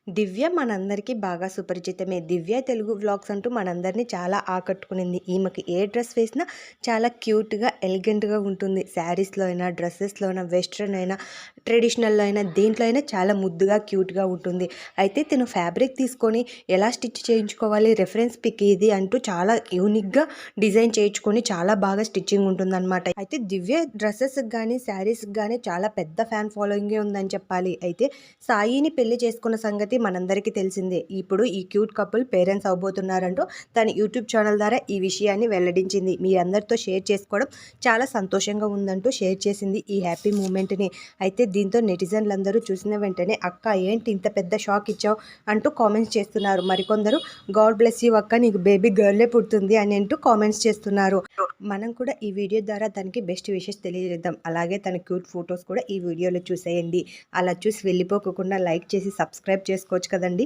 దివ్య మనందరికీ బాగా సుపరిచితమే. దివ్య తెలుగు వ్లాగ్స్ అంటూ మనందరినీ చాలా ఆకట్టుకునింది. ఈమెకి ఏ డ్రెస్ వేసినా చాలా క్యూట్‌గా, ఎలిగెంట్‌గా ఉంటుంది. శారీస్‌లో అయినా, డ్రెసెస్‌లో అయినా, వెస్ట్రన్ అయినా, ట్రెడిషనల్‌లో అయినా, దేంట్లో అయినా చాలా ముద్దుగా, క్యూట్‌గా ఉంటుంది. అయితే తిను ఫ్యాబ్రిక్ తీసుకొని ఎలా స్టిచ్ చేయించుకోవాలి, రిఫరెన్స్ పిక్ ఇది అంటూ చాలా యూనిక్‌గా డిజైన్ చేయించుకొని చాలా బాగా స్టిచ్చింగ్ ఉంటుందన్నమాట. అయితే దివ్య డ్రెసెస్‌కి గానీ, శారీస్‌కి గానీ చాలా పెద్ద ఫ్యాన్ ఫాలోయింగే ఉందని చెప్పాలి. అయితే సాయిని పెళ్లి చేసుకున్న సంగతి మనందరికీ తెలిసిందే. ఇప్పుడు ఈ క్యూట్ కపుల్ పేరెంట్స్ అవబోతున్నారంటూ తన యూట్యూబ్ ఛానల్ ద్వారా ఈ విషయాన్ని వెల్లడించింది. మీ అందరితో షేర్ చేసుకోవడం చాలా సంతోషంగా ఉందంటూ షేర్ చేసింది ఈ హ్యాపీ మూమెంట్ని. అయితే దీంతో నెటిజన్లందరూ చూసిన వెంటనే అక్క ఏంటి ఇంత పెద్ద షాక్ ఇచ్చావు అంటూ కామెంట్స్ చేస్తున్నారు. మరికొందరు గాడ్ బ్లెస్ యూ అక్క, నీకు బేబీ గర్లే పుడుతుంది అని అంటూ కామెంట్స్ చేస్తున్నారు. మనం కూడా ఈ వీడియో ద్వారా తనకి బెస్ట్ విషెస్ తెలియజేద్దాం. అలాగే తన క్యూట్ ఫొటోస్ కూడా ఈ వీడియోలో చూసేయండి. అలా చూసి వెళ్ళిపోకుండా లైక్ చేసి సబ్స్క్రైబ్ చేసుకోవచ్చు కదండి.